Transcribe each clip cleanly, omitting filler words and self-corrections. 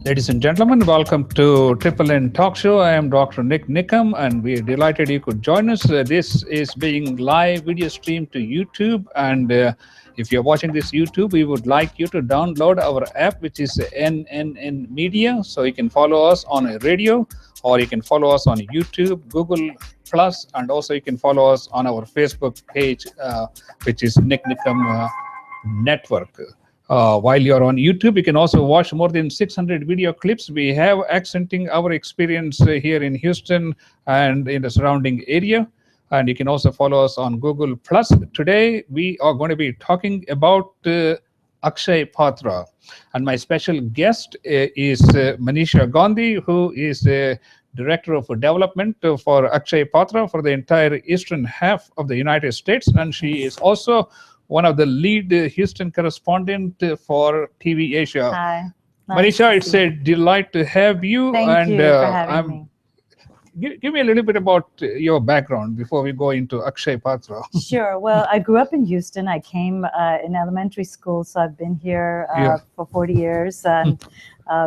Ladies and gentlemen, welcome to Triple N Talk Show. I am Dr. Nik Nikam, and we are delighted you could join us. This is being live video streamed to YouTube, and if you're watching this YouTube, we would like you to download our app, which is NNN Media, so you can follow us on a radio, or you can follow us on YouTube, Google Plus, and also you can follow us on our Facebook page, which is Nik Nikam Network. While you're on YouTube, you can also watch more than 600 video clips we have accenting our experience here in Houston and in the surrounding area. And you can also follow us on Google Plus. Today, we are going to be talking about Akshya Patra. And my special guest is Manisha Gandhi, who is the Director of Development for Akshya Patra for the entire eastern half of the United States. And she is also one of the lead Houston correspondent for TV Asia. Hi. Manisha, it's a delight to have you. Thank you for having me. Give me a little bit about your background before we go into Akshya Patra. Sure. Well, I grew up in Houston. I came in elementary school, so I've been here for 40 years and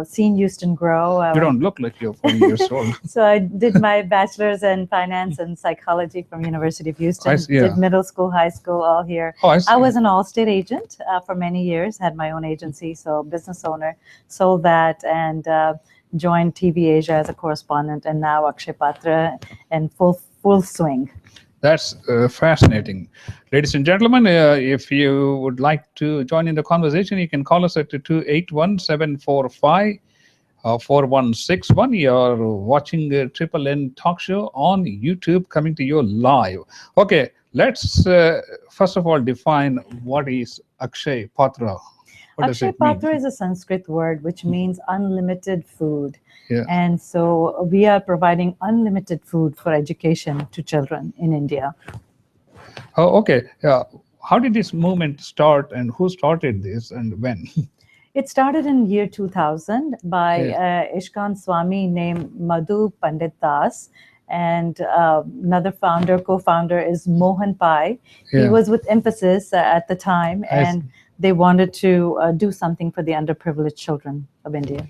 seen Houston grow. You don't look like you're 40 years old. So I did my bachelor's in finance and psychology from University of Houston. Did middle school, high school, all here. Oh, I was an all-state agent for many years, had my own agency, so business owner, sold that, and joined TV Asia as a correspondent, and now Akshya Patra in full swing. That's fascinating. Ladies and gentlemen, if you would like to join in the conversation, you can call us at 281-745-4161. You're watching Triple N Talk Show on YouTube, coming to you live. Okay, let's first of all define what is Akshya Patra. Akshya Patra is a Sanskrit word which means unlimited food. Yeah. And so we are providing unlimited food for education to children in India. Oh, okay. How did this movement start, and who started this and when? It started in year 2000 by Ishkan Swami named Madhu Pandit Das. And another co-founder is Mohan Pai. Yeah. He was with Emphasis at the time, and they wanted to do something for the underprivileged children of India.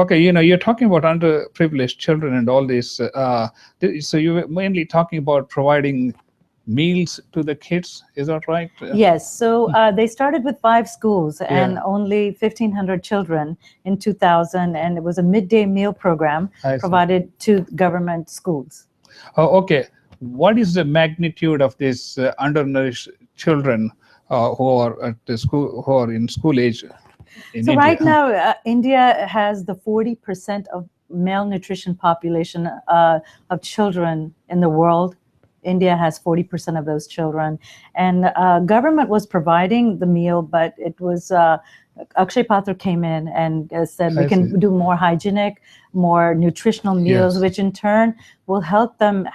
Okay, you're talking about underprivileged children and all this. So you were mainly talking about providing meals to the kids, is that right? Yes, so they started with 5 schools and only 1,500 children in 2000, and it was a midday meal program provided to government schools. Oh, okay. What is the magnitude of these undernourished children who are at the school, who are in school age in So India? right now, India has the 40% of malnutrition population of children in the world. India has 40% of those children, and government was providing the meal, but it was Akshya Patra came in and said we can do more hygienic, more nutritional meals, which in turn will help them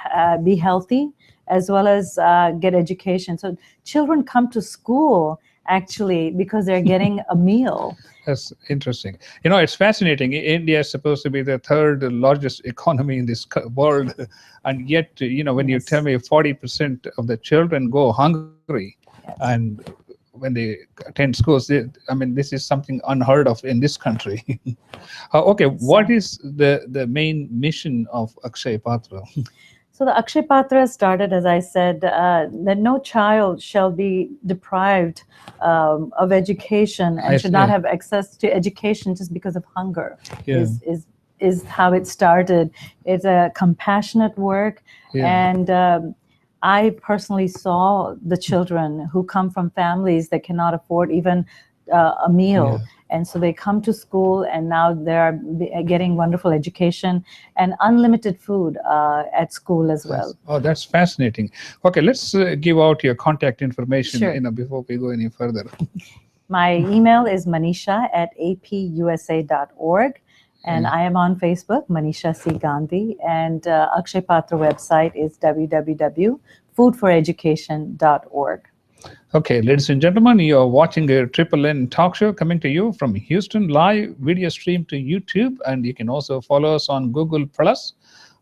be healthy as well as get education. So children come to school actually because they're getting a meal. That's interesting. It's fascinating. India is supposed to be the third largest economy in this world. And yet, when you tell me 40% of the children go hungry, and when they attend schools, this is something unheard of in this country. Okay, what is the main mission of Akshya Patra? So the Akshya Patra started, as I said, that no child shall be deprived of education and should not have access to education just because of hunger. Is how it started. It's a compassionate work, and I personally saw the children who come from families that cannot afford even a meal. And so they come to school, and now they're getting wonderful education and unlimited food at school as well. Oh, that's fascinating. Okay, let's give out your contact information before we go any further. My email is manisha@apusa.org. And I am on Facebook, Manisha C. Gandhi, and Akshya Patra website is www.foodforeducation.org. Okay, ladies and gentlemen, you are watching a Triple N Talk Show coming to you from Houston, live video stream to YouTube, and you can also follow us on Google Plus.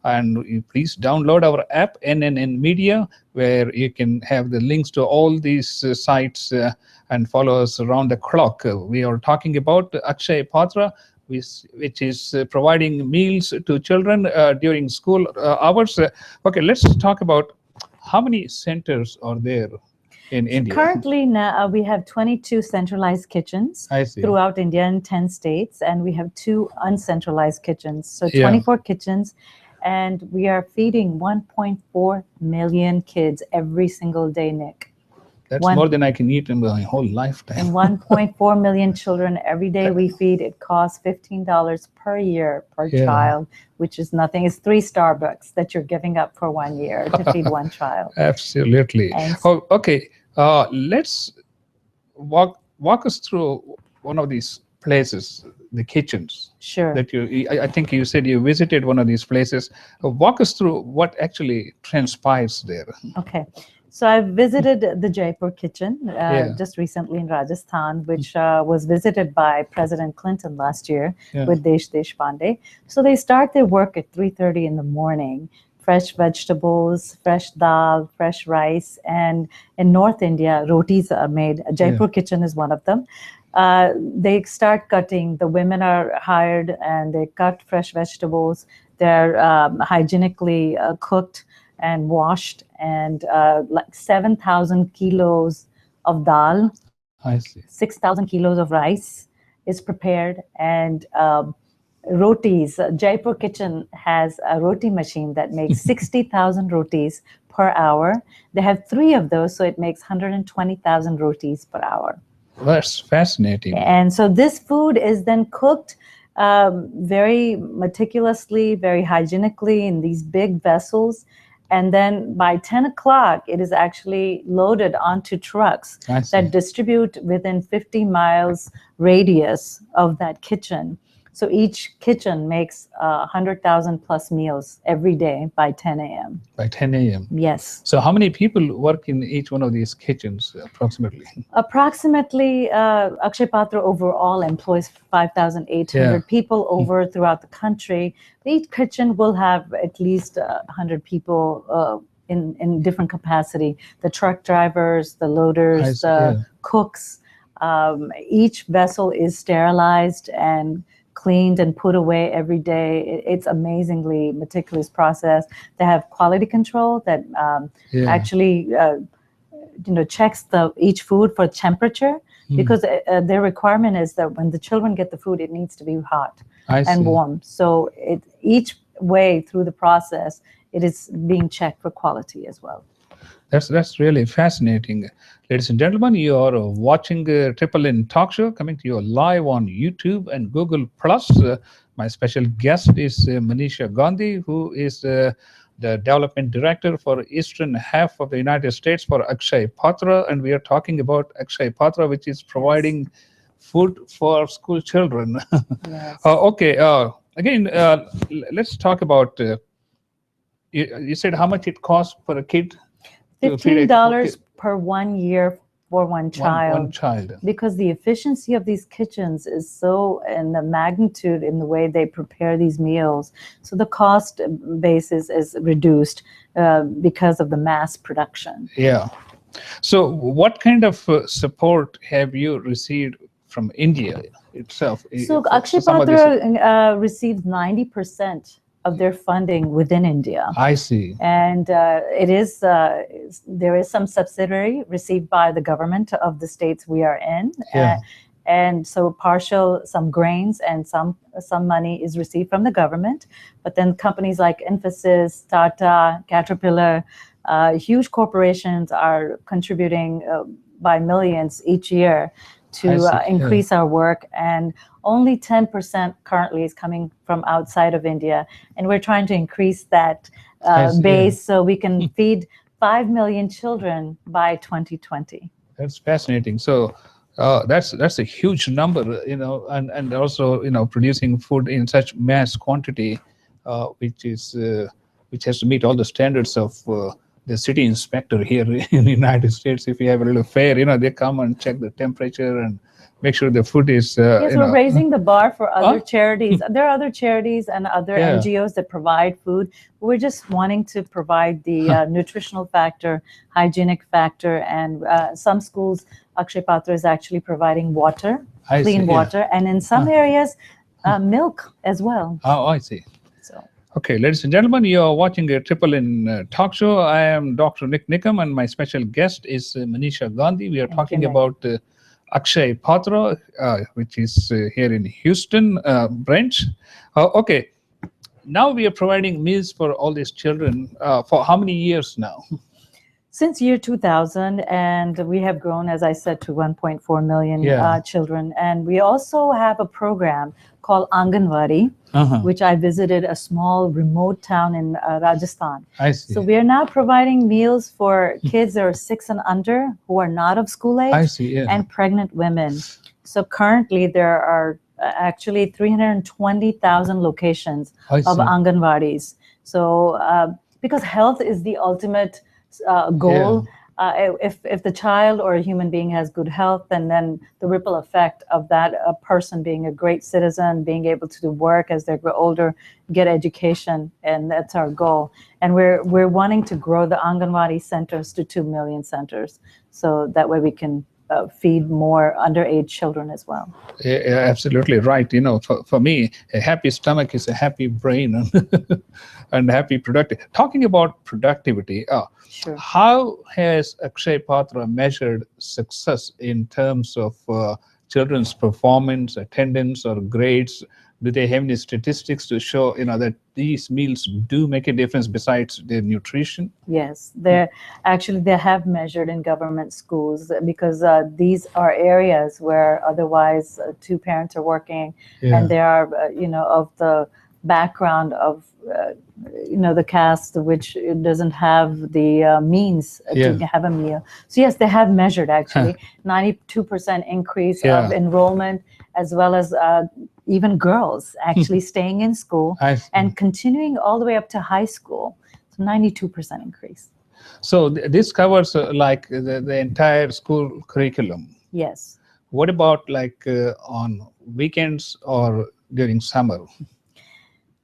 And please download our app, NNN Media, where you can have the links to all these sites and follow us around the clock. We are talking about Akshya Patra, which is providing meals to children during school hours. Okay, let's talk about how many centers are there in India. Currently, now we have 22 centralized kitchens I see. throughout India in 10 states, and we have 2 uncentralized kitchens. So Yeah. 24 kitchens, and we are feeding 1.4 million kids every single day, Nick. That's more than I can eat in my whole lifetime. And 1.4 million children every day we feed. It costs $15 per year per child, which is nothing. It's 3 Starbucks that you're giving up for 1 year to feed one child. Absolutely. Oh, okay. Let's walk us through one of these places, the kitchens. Sure. That I think you said you visited one of these places. Walk us through what actually transpires there. Okay. So I visited the Jaipur Kitchen just recently in Rajasthan, which was visited by President Clinton last year with Desh Deshpande. So they start their work at 3:30 in the morning. Fresh vegetables, fresh dal, fresh rice, and in North India, rotis are made. Jaipur Kitchen is one of them. They start cutting. The women are hired, and they cut fresh vegetables. They're hygienically cooked and washed, and like 7,000 kilos of dal, I see. 6,000 kilos of rice is prepared, and rotis. Jaipur Kitchen has a roti machine that makes 60,000 rotis per hour. They have 3 of those, so it makes 120,000 rotis per hour. That's fascinating. And so this food is then cooked very meticulously, very hygienically in these big vessels. And then by 10 o'clock, it is actually loaded onto trucks that distribute within 50 miles radius of that kitchen. So each kitchen makes 100,000 plus meals every day by 10 a.m. By 10 a.m. Yes. So how many people work in each one of these kitchens approximately? Approximately, Akshya Patra overall employs 5,800 people over throughout the country. Each kitchen will have at least 100 people in different capacity. The truck drivers, the loaders, the cooks. Each vessel is sterilized and cleaned and put away every day. It's amazingly meticulous process. They have quality control that actually checks each food for temperature, because their requirement is that when the children get the food, it needs to be hot and warm. So each way through the process, it is being checked for quality as well. That's really fascinating. Ladies and gentlemen, you are watching Triple N Talk Show, coming to you live on YouTube and Google+. My special guest is Manisha Gandhi, who is the Development Director for Eastern half of the United States for Akshya Patra. And we are talking about Akshya Patra, which is providing food for school children. Okay, again, let's talk about, you said how much it costs for a kid? $15 per 1 year for one child. One child. Because the efficiency of these kitchens is so, and the magnitude in the way they prepare these meals. So the cost basis is reduced because of the mass production. Yeah. So what kind of support have you received from India itself? So Akshya Patra receives 90% of their funding within India. I see. And there is some subsidiary received by the government of the states we are in. And so some grains and some money is received from the government. But then companies like Infosys, Tata, Caterpillar, huge corporations are contributing by millions each year to increase our work, and only 10% currently is coming from outside of India, and we're trying to increase that base so we can feed 5 million children by 2020. That's fascinating. So that's a huge number, and also producing food in such mass quantity, which has to meet all the standards of the city inspector here in the United States. If you have a little fair, they come and check the temperature and make sure the food is. Yes, we're raising the bar for other charities. There are other charities and other NGOs that provide food. We're just wanting to provide the nutritional factor, hygienic factor, and some schools, Akshya Patra is actually providing water, clean water, and in some areas, milk as well. Oh, I see. So Okay, ladies and gentlemen, you are watching a Triple N talk show. I am Dr. Nik Nikam, and my special guest is Manisha Gandhi. We are thank you, talking Nick. about Akshya Patra, which is here in Houston branch. Okay, now we are providing meals for all these children for how many years now? Since year 2000, and we have grown, as I said, to 1.4 million Yeah. children. And we also have a program called Anganwadi, which I visited a small remote town in Rajasthan. I see. So we are now providing meals for kids that are 6 and under who are not of school age, I see, yeah. and pregnant women. So currently there are actually 320,000 locations I of see. Anganwadis. So because health is the ultimate goal. If the child or a human being has good health, and then the ripple effect of that a person being a great citizen, being able to do work as they grow older, get education, and that's our goal. And we're wanting to grow the Anganwadi centers to 2 million centers, so that way we can feed more underage children as well. Yeah, absolutely right. You know, for me, a happy stomach is a happy brain and happy productive. Talking about productivity, Sure. how has Akshya Patra measured success in terms of children's performance, attendance, or grades? Do they have any statistics to show, that these meals do make a difference besides their nutrition? Yes, they have measured in government schools, because these are areas where otherwise two parents are working, and they are of the background of the caste which doesn't have the means to have a meal. So yes, they have measured actually 92% increase of enrollment, as well as even girls actually staying in school and continuing all the way up to high school. So 92% increase. So this covers like the entire school curriculum. Yes. What about like on weekends or during summer?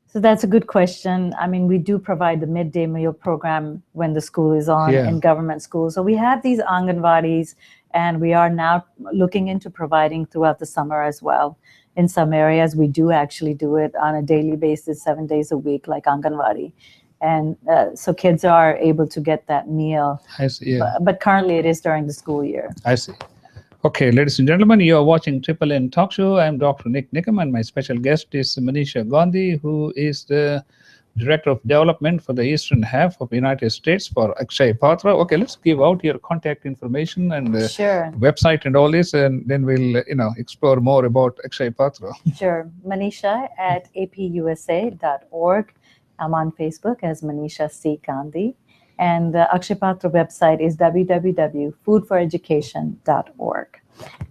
So that's a good question. I mean, we do provide the midday meal program when the school is on in government schools. So we have these Anganwadis, and we are now looking into providing throughout the summer as well. In some areas, we do actually do it on a daily basis, 7 days a week, like Anganwadi. And so kids are able to get that meal. I see, but currently it is during the school year. I see. Okay, ladies and gentlemen, you are watching Triple N Talk Show. I'm Dr. Nik Nikam, and my special guest is Manisha Gandhi, who is the Director of Development for the Eastern half of the United States for Akshya Patra. Okay, let's give out your contact information and website and all this, and then we'll explore more about Akshya Patra. Sure. Manisha at apusa.org. I'm on Facebook as Manisha C. Gandhi. And the Akshya Patra website is www.foodforeducation.org.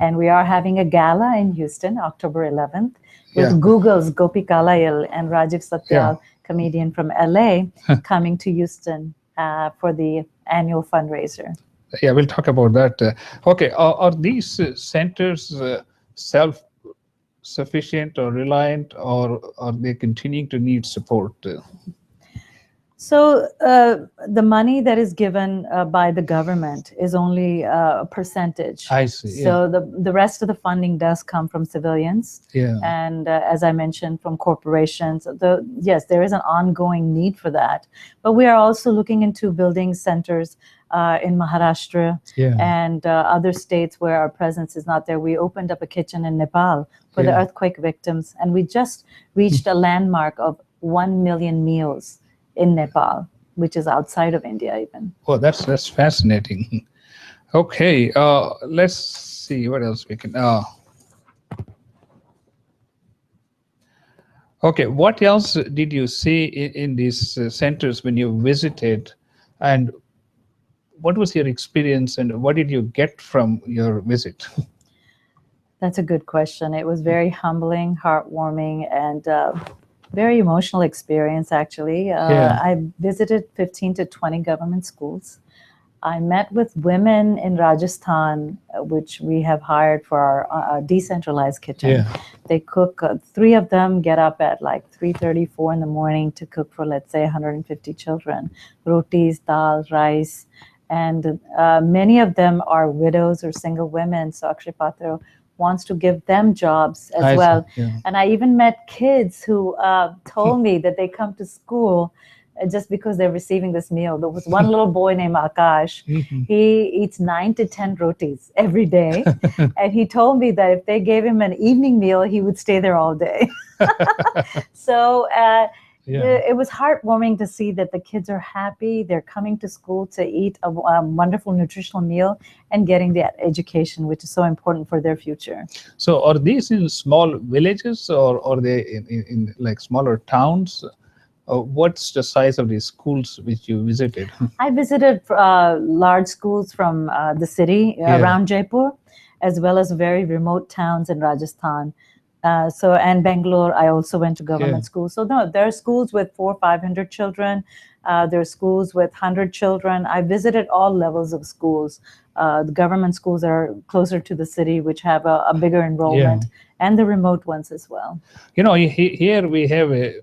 And we are having a gala in Houston, October 11th, with Google's Gopi Kalayil and Rajiv Satyal, comedian from LA, coming to Houston for the annual fundraiser. Yeah, we'll talk about that. Okay, are these centers self-sufficient or reliant, or are they continuing to need support? So the money that is given by the government is only a percentage. I see. So the rest of the funding does come from civilians. Yeah. And as I mentioned, from corporations. Yes, there is an ongoing need for that. But we are also looking into building centers in Maharashtra and other states where our presence is not there. We opened up a kitchen in Nepal for the earthquake victims, and we just reached a landmark of 1 million meals in Nepal, which is outside of India even. Oh, that's fascinating. Okay, let's see what else we can. Okay, what else did you see in these centers when you visited, and what was your experience, and what did you get from your visit? That's a good question. It was very humbling, heartwarming, and very emotional experience, actually. I visited 15 to 20 government schools. I met with women in Rajasthan, which we have hired for our decentralized kitchen. They cook, 3 of them get up at like 3:30, 4 in the morning to cook for, let's say, 150 children. Rotis, dal, rice. And many of them are widows or single women. So Akshya Patra wants to give them jobs as I see. well. Yeah. And I even met kids who told me that they come to school just because they're receiving this meal. There was one little boy named Akash. He eats 9 to 10 rotis every day. And he told me that if they gave him an evening meal, he would stay there all day. So it was heartwarming to see that the kids are happy. They're coming to school to eat a wonderful nutritional meal and getting that education, which is so important for their future. So are these in small villages, or are they in like smaller towns? What's the size of these schools which you visited? I visited large schools from the city around Jaipur, as well as very remote towns in Rajasthan. And Bangalore, I also went to government schools. So no, there are schools with 400-500 children. There are schools with 100 children. I visited all levels of schools. The government schools are closer to the city, which have a bigger enrollment, and the remote ones as well. You know, here we have a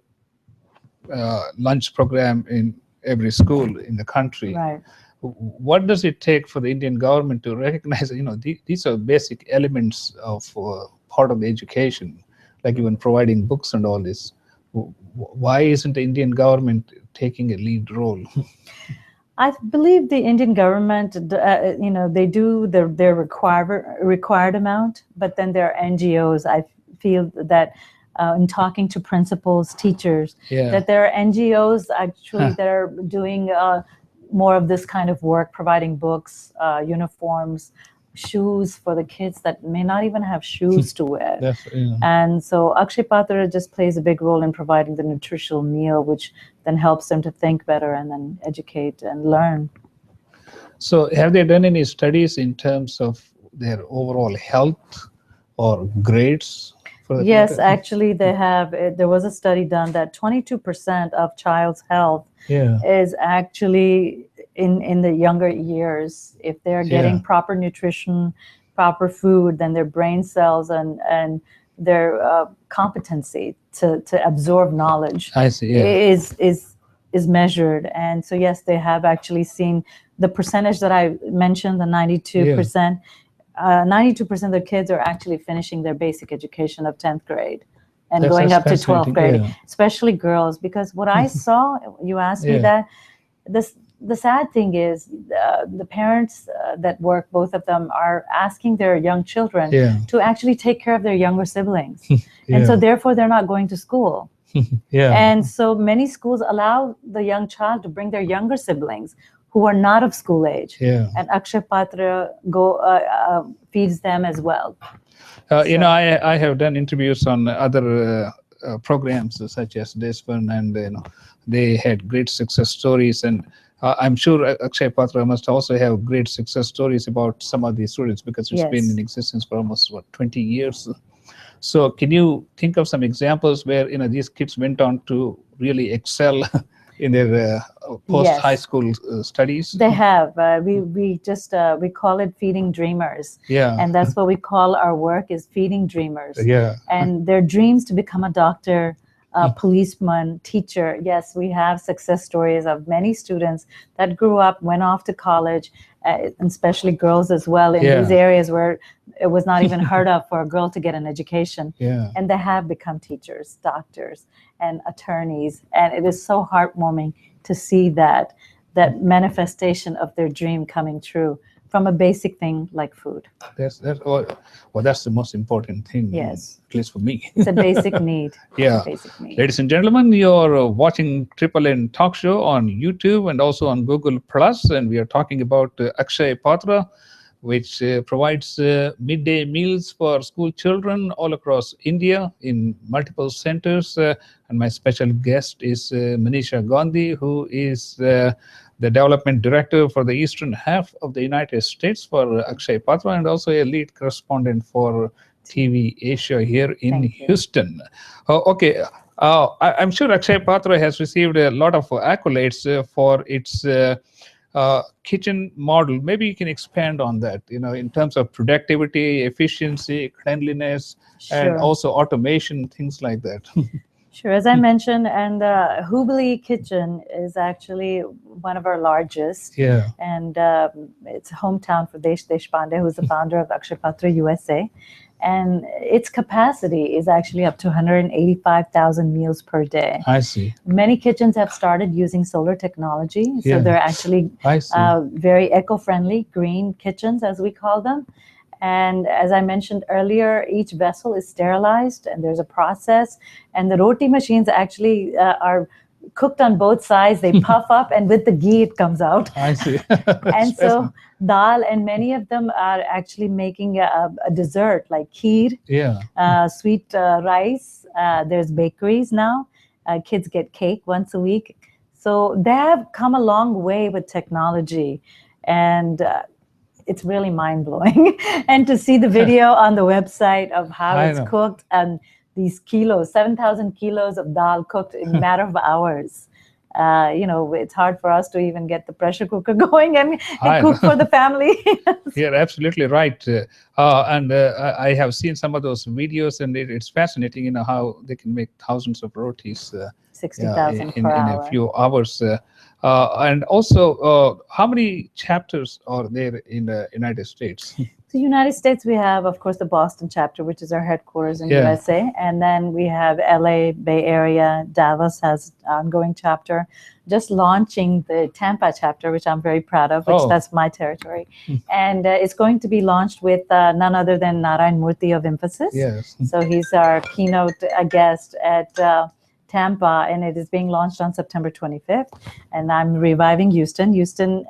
lunch program in every school in the country. Right. What does it take for the Indian government to recognize, these are basic elements of part of the education, like even providing books and all this? Why isn't the Indian government taking a lead role? I believe the Indian government, they do their required amount, but then there are NGOs. I feel that in talking to principals, teachers, that there are NGOs actually that are doing more of this kind of work, providing books, uniforms, shoes for the kids that may not even have shoes to wear. And so Akshya Patra just plays a big role in providing the nutritional meal, which then helps them to think better and then educate and learn. So have they done any studies in terms of their overall health or grades? Yes, actually they have. There was a study done that 22% of child's health is actually in the younger years. If they're getting proper nutrition, proper food, then their brain cells and their competency to absorb knowledge is measured. And so yes, they have actually seen the percentage that I mentioned, the 92%. 92% of the kids are actually finishing their basic education of 10th grade and going up to 12th grade, especially girls. Because what I saw, you asked me that, the sad thing is the parents that work, both of them, are asking their young children to actually take care of their younger siblings. And so therefore they're not going to school. And so many schools allow the young child to bring their younger siblings who are not of school age. And Akshya Patra feeds them as well. I have done interviews on other programs such as this one, and they had great success stories. And I'm sure Akshya Patra must also have great success stories about some of these students, because it's been in existence for almost 20 years. So can you think of some examples where these kids went on to really excel in their post-high school studies? They have. We call it feeding dreamers. And that's what we call our work, is feeding dreamers. And their dreams to become a doctor, policeman, teacher. Yes, we have success stories of many students that grew up, went off to college, and especially girls as well, in these areas where it was not even heard of for a girl to get an education. And they have become teachers, doctors, and attorneys. And it is so heartwarming to see that manifestation of their dream coming true from a basic thing like food. That's the most important thing, at least for me. It's a basic need. Basic need. Ladies and gentlemen, you're watching Triple N Talk Show on YouTube and also on Google Plus, and we are talking about Akshya Patra, which provides midday meals for school children all across India in multiple centers. And my special guest is Manisha Gandhi, who is the development director for the eastern half of the United States for Akshya Patra, and also a lead correspondent for TV Asia here in Houston. I'm sure Akshya Patra has received a lot of accolades for its kitchen model. Maybe you can expand on that, in terms of productivity, efficiency, cleanliness, and also automation, things like that. Sure. As I mentioned, and Hubli Kitchen is actually one of our largest. Yeah. And it's a hometown for Desh Deshpande, who's the founder of Akshya Patra USA. And its capacity is actually up to 185,000 meals per day. I see. Many kitchens have started using solar technology. So Yeah. they're actually I see. very eco-friendly, green kitchens, as we call them. And as I mentioned earlier, each vessel is sterilized and there's a process. And the roti machines actually are cooked on both sides. They puff up and with the ghee it comes out. I see. And so dal, and many of them are actually making a dessert like kheer, yeah. sweet rice. There's bakeries now. Kids get cake once a week. So they have come a long way with technology. And it's really mind-blowing. And to see the video on the website of how I it's know. cooked, and these kilos, 7,000 kilos of dal cooked in a matter of hours. It's hard for us to even get the pressure cooker going and cook for the family. You're absolutely right. And I have seen some of those videos, and it's fascinating, how they can make thousands of rotis 60,000 in per a hour. few hours. And also, how many chapters are there in the United States? The United States, we have, of course, the Boston chapter, which is our headquarters in USA. And then we have LA, Bay Area, Dallas has ongoing chapter. Just launching the Tampa chapter, which I'm very proud of, which that's my territory. And it's going to be launched with none other than Narayan Murthy of Emphasis. Yes. So he's our keynote guest at Tampa, and it is being launched on September 25th. And I'm reviving Houston. Houston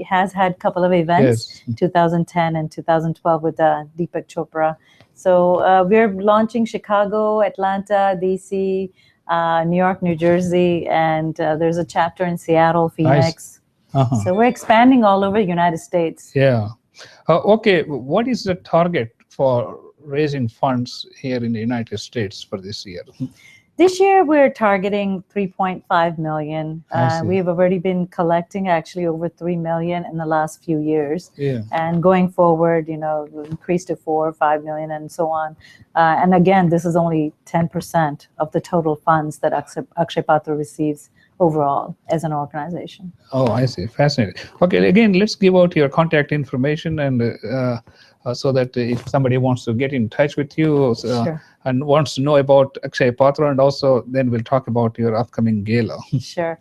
has had a couple of events, 2010 and 2012 with Deepak Chopra. So we're launching Chicago, Atlanta, DC, New York, New Jersey, and there's a chapter in Seattle, Phoenix. So we're expanding all over the United States. Yeah. Okay. What is the target for raising funds here in the United States for this year? This year, we're targeting 3.5 million. We've already been collecting actually over 3 million in the last few years. And going forward, we'll increase to 4 or 5 million and so on. And again, this is only 10% of the total funds that Akshya Patra receives overall as an organization. Oh, I see. Fascinating. Okay, again, let's give out your contact information, and so that if somebody wants to get in touch with you and wants to know about Akshya Patra, and also then we'll talk about your upcoming gala. Sure.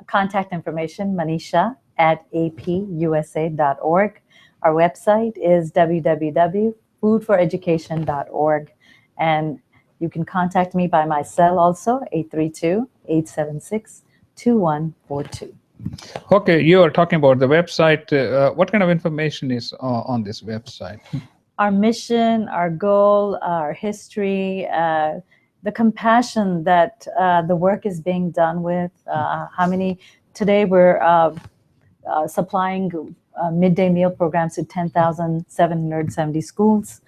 Contact information, Manisha at apusa.org. Our website is www.foodforeducation.org. And you can contact me by my cell also, 832-876-2142. Okay, you are talking about the website. What kind of information is on this website? Our mission, our goal, our history, the compassion that the work is being done with. Today we're supplying midday meal programs to 10,770 schools.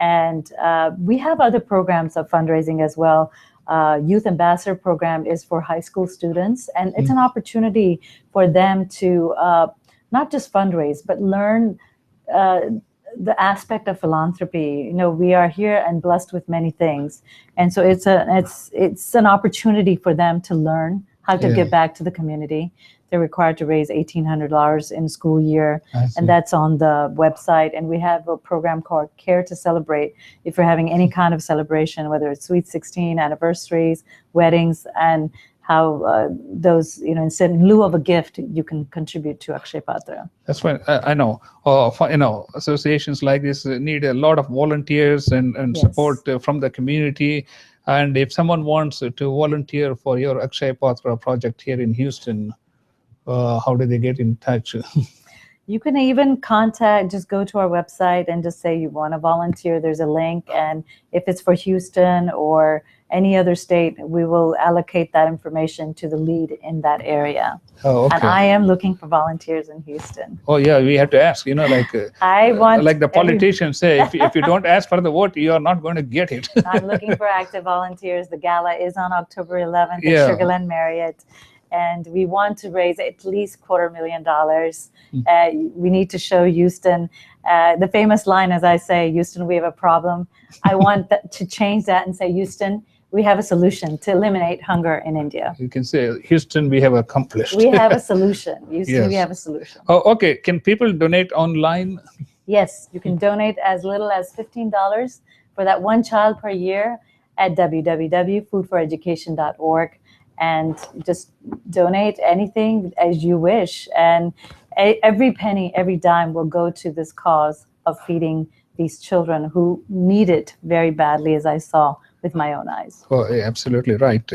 And we have other programs of fundraising as well. Youth Ambassador program is for high school students, and it's an opportunity for them to not just fundraise, but learn the aspect of philanthropy. We are here and blessed with many things, and so it's an opportunity for them to learn how to give back to the community. They're required to raise $1,800 in school year, and that's on the website. And we have a program called Care to Celebrate. If you're having any kind of celebration, whether it's Sweet 16, anniversaries, weddings, and how those, instead in lieu of a gift, you can contribute to Akshya Patra. That's right. I know. Associations like this need a lot of volunteers and support from the community. And if someone wants to volunteer for your Akshya Patra project here in Houston, how do they get in touch? You can even just go to our website and just say you want to volunteer. There's a link. And if it's for Houston or any other state, we will allocate that information to the lead in that area. Oh, okay. And I am looking for volunteers in Houston. Oh, yeah, we have to ask, I want like the politicians say, if you don't ask for the vote, you are not going to get it. I'm looking for active volunteers. The gala is on October 11th at Sugarland Marriott. And we want to raise at least $250,000. We need to show Houston the famous line, as I say, Houston, we have a problem. I want to change that and say, Houston, we have a solution to eliminate hunger in India. You can say, Houston, we have accomplished. We have a solution. You see, we Yes. have a solution. Oh, okay. Can people donate online? Yes, you can donate as little as $15 for that one child per year at www.foodforeducation.org, and just donate anything as you wish. And every penny, every dime will go to this cause of feeding these children who need it very badly, as I saw with my own eyes. Oh, yeah, absolutely right.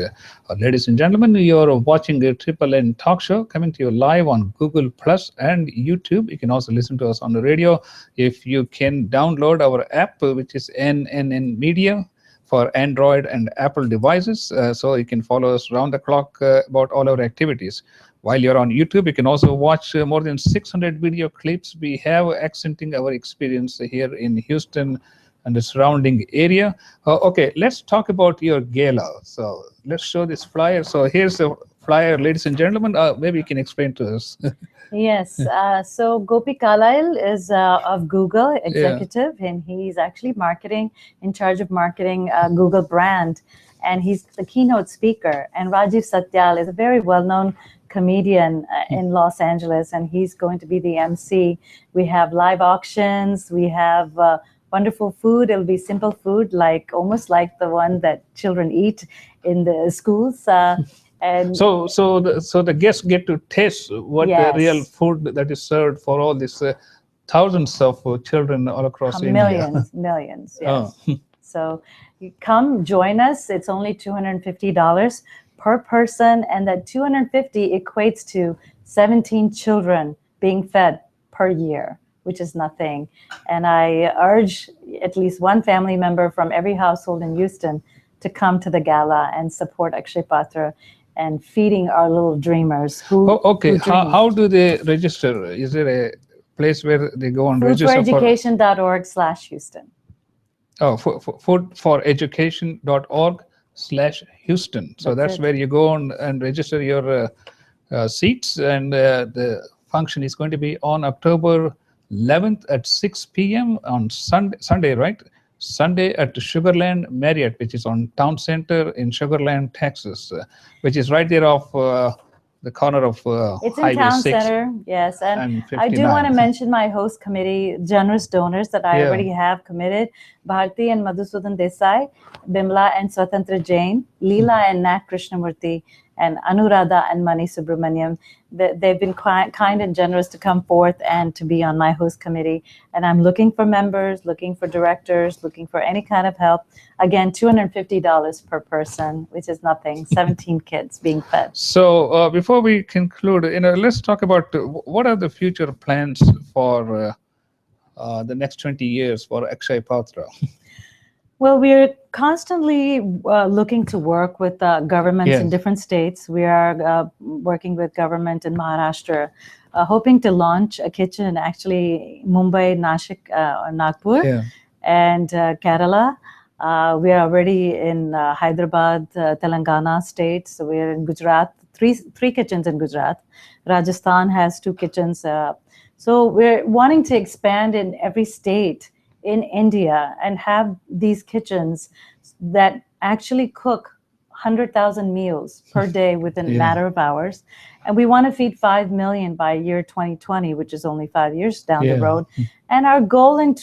Ladies and gentlemen, you're watching a Triple N talk show coming to you live on Google Plus and YouTube. You can also listen to us on the radio. If you can download our app, which is NNN Media for Android and Apple devices, so you can follow us round the clock about all our activities. While you're on YouTube, you can also watch more than 600 video clips we have accenting our experience here in Houston and the surrounding area. Okay, let's talk about your gala. So let's show this flyer. So here's the flyer, ladies and gentlemen. Maybe you can explain to us. Yes, so Gopi Kalail is of Google executive, and he's actually in charge of marketing Google brand, and he's the keynote speaker. And Rajiv Satyal is a very well-known comedian in Los Angeles, and he's going to be the MC. We have live auctions, we have wonderful food. It'll be simple food, almost like the one that children eat in the schools. And so the guests get to taste what the real food that is served for all these thousands of children all across India. Millions, yes. Oh. So you come join us. It's only $250 per person, and that $250 equates to 17 children being fed per year, which is nothing. And I urge at least one family member from every household in Houston to come to the gala and support Akshya Patra and feeding our little dreamers who how do they register? Is there a place where they go and register? Foodforeducation.org/Houston. Oh, foodforeducation.org/Houston. So that's where you go on and register your seats. And the function is going to be on October 11th at 6 p.m. on Sunday, right? Sunday at Sugarland Marriott, which is on Town Center in Sugarland, Texas, which is right there off the corner of it's Highway in Town 6 Center, yes. And 59. I do want to mention my host committee, generous donors that I already have committed: Bharti and Madhusudan Desai, Bimla and Swatantra Jain, Leela and Nat Krishnamurthy, and Anuradha and Mani Subramaniam. They've been kind and generous to come forth and to be on my host committee. And I'm looking for members, looking for directors, looking for any kind of help. Again, $250 per person, which is nothing. 17 kids being fed. So before we conclude, let's talk about what are the future plans for the next 20 years for Akshya Patra. Well, we're constantly looking to work with governments in different states. We are working with government in Maharashtra, hoping to launch a kitchen actually Mumbai, Nashik, Nagpur, and Kerala. We are already in Hyderabad, Telangana state. So we're in Gujarat, three kitchens in Gujarat. Rajasthan has 2 kitchens. So we're wanting to expand in every state in India and have these kitchens that actually cook 100,000 meals per day within a matter of hours. And we want to feed 5 million by year 2020, which is only 5 years down the road. And our goal in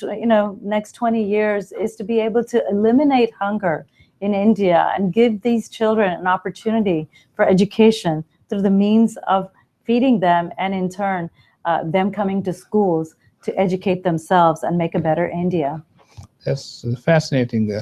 next 20 years is to be able to eliminate hunger in India and give these children an opportunity for education through the means of feeding them, and in turn, them coming to schools to educate themselves and make a better India. That's fascinating.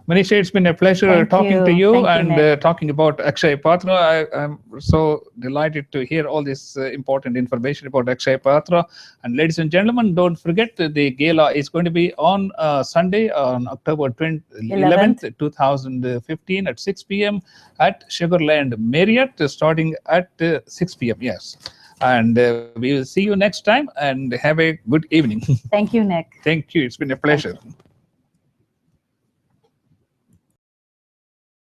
Manisha, it's been a pleasure talking to you and talking about Akshya Patra. I'm so delighted to hear all this important information about Akshya Patra. And ladies and gentlemen, don't forget the gala is going to be on Sunday, on October 11th, 2015 at 6 p.m. at Sugarland Marriott, starting at 6 p.m. Yes. And we will see you next time, and have a good evening. Thank you, Nick. Thank you. It's been a pleasure.